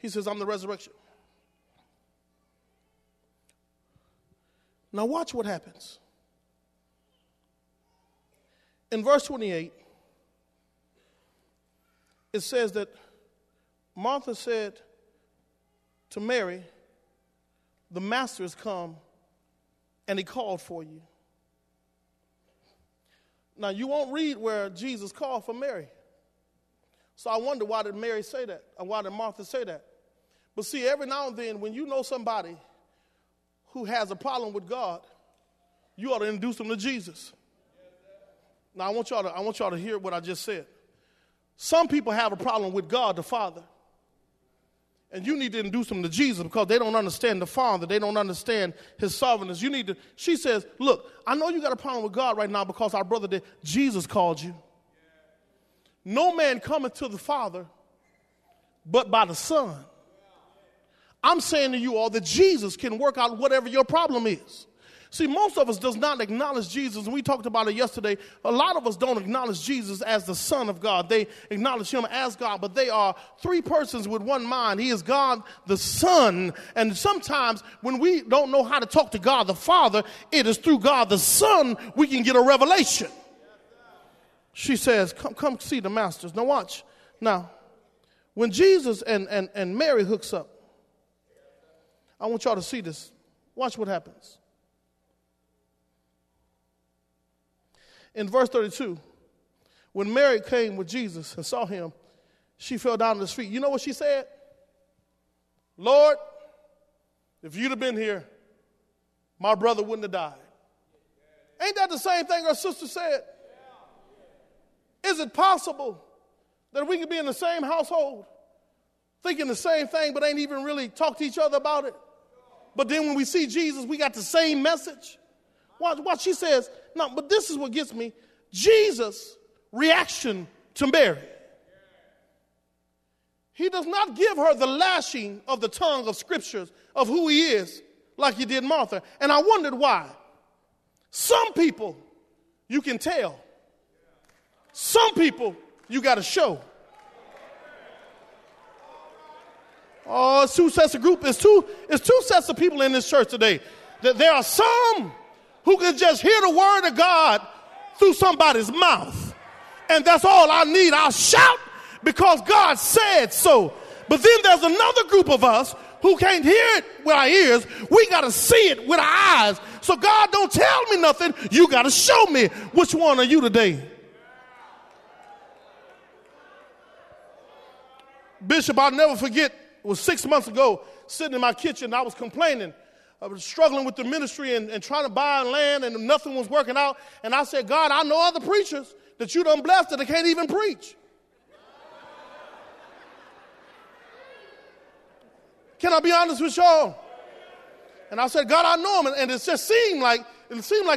He says, I'm the resurrection. Now watch what happens. In verse 28, it says that Martha said to Mary, the master has come and he called for you. Now, you won't read where Jesus called for Mary. So I wonder, why did Mary say that? And why did Martha say that? But see, every now and then, when you know somebody who has a problem with God, you ought to introduce them to Jesus. Now, I want y'all to hear what I just said. Some people have a problem with God, the Father. And you need to introduce them to Jesus because they don't understand the Father. They don't understand his sovereignty. She says, look, I know you got a problem with God right now because our brother did. Jesus called you. No man cometh to the Father but by the Son. I'm saying to you all that Jesus can work out whatever your problem is. See, most of us does not acknowledge Jesus, and we talked about it yesterday. A lot of us don't acknowledge Jesus as the Son of God. They acknowledge him as God, but they are three persons with one mind. He is God the Son, and sometimes when we don't know how to talk to God the Father, it is through God the Son we can get a revelation. She says, come see the masters. Now watch. Now, when Jesus and Mary hooks up, I want y'all to see this. Watch what happens. In verse 32, when Mary came with Jesus and saw him, she fell down at his feet. You know what she said? Lord, if you'd have been here, my brother wouldn't have died. Ain't that the same thing our sister said? Is it possible that we could be in the same household, thinking the same thing, but ain't even really talk to each other about it? But then when we see Jesus, we got the same message. Watch, she says, no, but this is what gets me. Jesus' reaction to Mary. He does not give her the lashing of the tongue of scriptures of who he is like he did Martha. And I wondered why. Some people you can tell. Some people you got to show. Oh, it's two sets of group. It's two sets of people in this church today. There are some who can just hear the word of God through somebody's mouth. And that's all I need. I'll shout because God said so. But then there's another group of us who can't hear it with our ears. We got to see it with our eyes. So God, don't tell me nothing. You got to show me. Which one are you today? Bishop, I'll never forget, it was 6 months ago, sitting in my kitchen, I was complaining. I was struggling with the ministry and trying to buy land, and nothing was working out. And I said, God, I know other preachers that you done blessed that they can't even preach. Can I be honest with y'all? And I said, God, I know them. And it just seemed like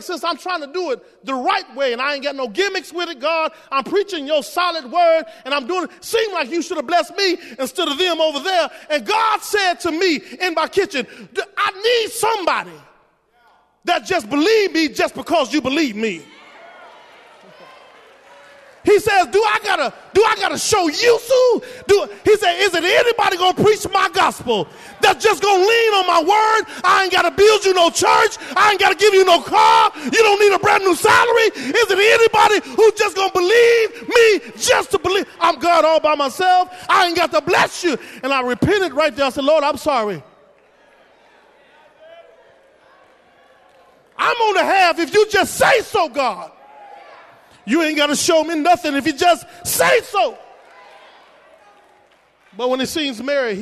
since I'm trying to do it the right way and I ain't got no gimmicks with it, God, I'm preaching your solid word and I'm doing it. Seemed like you should have blessed me instead of them over there. And God said to me in my kitchen, I need somebody that just believe me just because you believe me. He says, do I gotta show you so? He said, is it anybody gonna preach my gospel that's just gonna lean on my word? I ain't gotta build you no church. I ain't gotta give you no car. You don't need a brand new salary. Is it anybody who's just gonna believe me just to believe? I'm God all by myself. I ain't got to bless you. And I repented right there. I said, Lord, I'm sorry. I'm on the half if you just say so, God. You ain't got to show me nothing if you just say so. But when he sees Mary,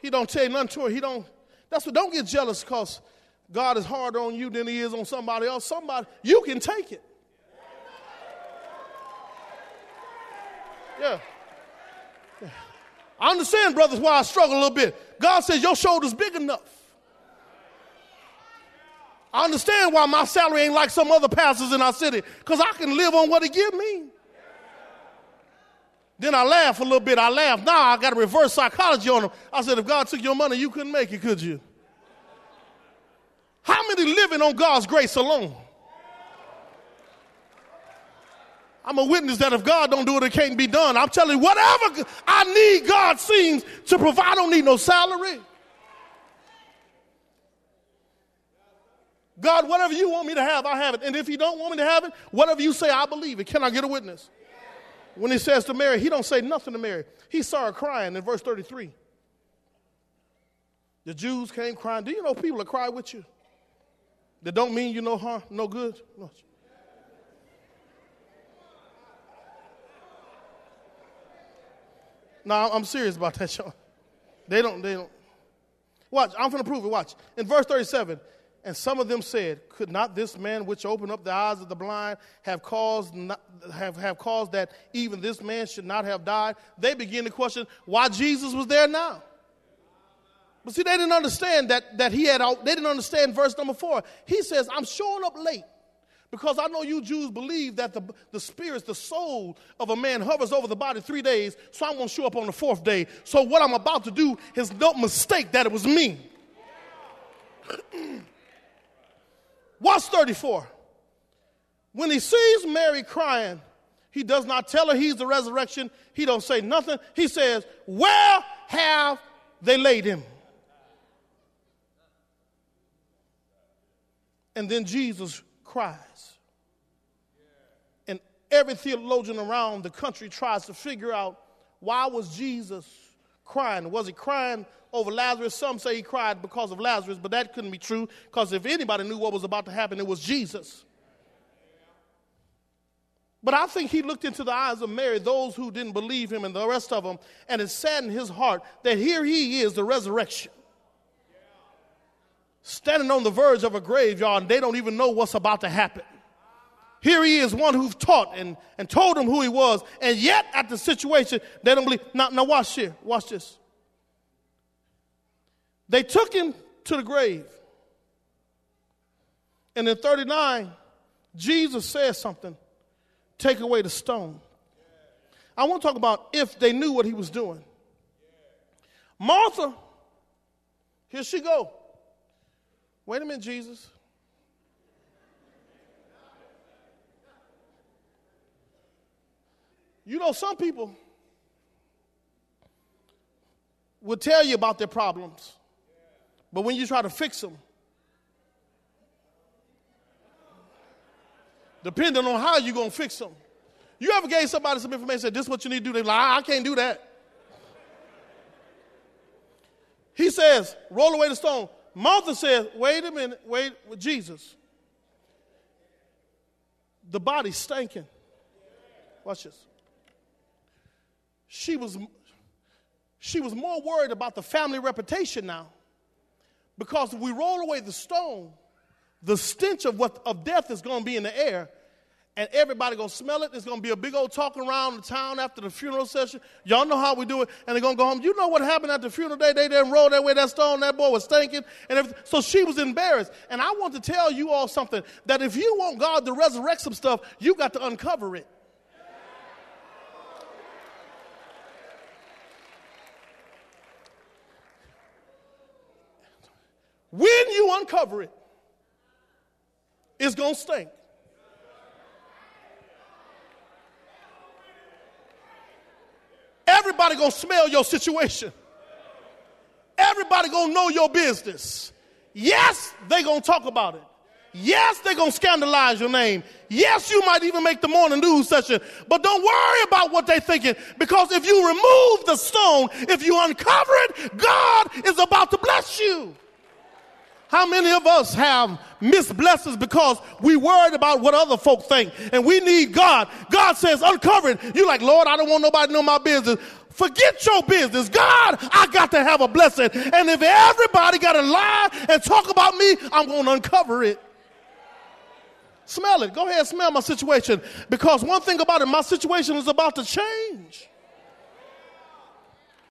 he don't tell nothing to her. Don't get jealous because God is harder on you than he is on somebody else. You can take it. Yeah. I understand, brothers, why I struggle a little bit. God says your shoulder's big enough. I understand why my salary ain't like some other pastors in our city, because I can live on what he give me. Then I laugh a little bit. Now I got to reverse psychology on him. I said, if God took your money, you couldn't make it, could you? How many living on God's grace alone? I'm a witness that if God don't do it, it can't be done. I'm telling you, whatever I need, God seems to provide. I don't need no salary. God, whatever you want me to have, I have it. And if you don't want me to have it, whatever you say, I believe it. Can I get a witness? When he says to Mary, he don't say nothing to Mary. He saw her crying in verse 33. The Jews came crying. Do you know people that cry with you? That don't mean you no harm, no good? No. No, I'm serious about that, y'all. They don't. Watch, I'm going to prove it, watch. In verse 37, and some of them said, could not this man which opened up the eyes of the blind have caused that even this man should not have died? They begin to question why Jesus was there now. But see, they didn't understand that he had, they didn't understand verse number 4. He says, I'm showing up late because I know you Jews believe that the spirit, the soul of a man hovers over the body 3 days, so I'm going to show up on the 4th day. So what I'm about to do is no mistake that it was me. Watch 34. When he sees Mary crying, he does not tell her he's the resurrection. He don't say nothing. He says, where have they laid him? And then Jesus cries. And every theologian around the country tries to figure out, why was Jesus crying? Was he crying over Lazarus? Some say he cried because of Lazarus, but that couldn't be true, because if anybody knew what was about to happen, it was Jesus. But I think he looked into the eyes of Mary, those who didn't believe him and the rest of them, and it saddened his heart that here he is, the resurrection, standing on the verge of a graveyard, and they don't even know what's about to happen. Here he is, one who's taught and told them who he was, and yet at the situation, they don't believe. Now watch here, watch this. They took him to the grave. And in 39, Jesus says something, take away the stone. I want to talk about if they knew what he was doing. Martha, here she go. Wait a minute, Jesus. You know, some people will tell you about their problems, but when you try to fix them, depending on how you're going to fix them. You ever gave somebody some information and said, this is what you need to do? They're like, I can't do that. He says, roll away the stone. Martha says, wait a minute, wait, Jesus. The body's stinking. Watch this. She was more worried about the family reputation now, because if we roll away the stone, the stench of death is going to be in the air, and everybody going to smell it. There's going to be a big old talk around the town after the funeral session. Y'all know how we do it, and they're going to go home. You know what happened at the funeral day? They didn't roll away that stone. That boy was stinking, and everything. So she was embarrassed. And I want to tell you all something, that if you want God to resurrect some stuff, you got to uncover it. When you uncover it, it's going to stink. Everybody going to smell your situation. Everybody going to know your business. Yes, they going to talk about it. Yes, they're going to scandalize your name. Yes, you might even make the morning news session. But don't worry about what they're thinking, because if you remove the stone, if you uncover it, God is about to bless you. How many of us have missed blessings because we worried about what other folk think, and we need God? God says, uncover it. You're like, Lord, I don't want nobody to know my business. Forget your business. God, I got to have a blessing. And if everybody got to lie and talk about me, I'm going to uncover it. Smell it. Go ahead and smell my situation. Because one thing about it, my situation is about to change.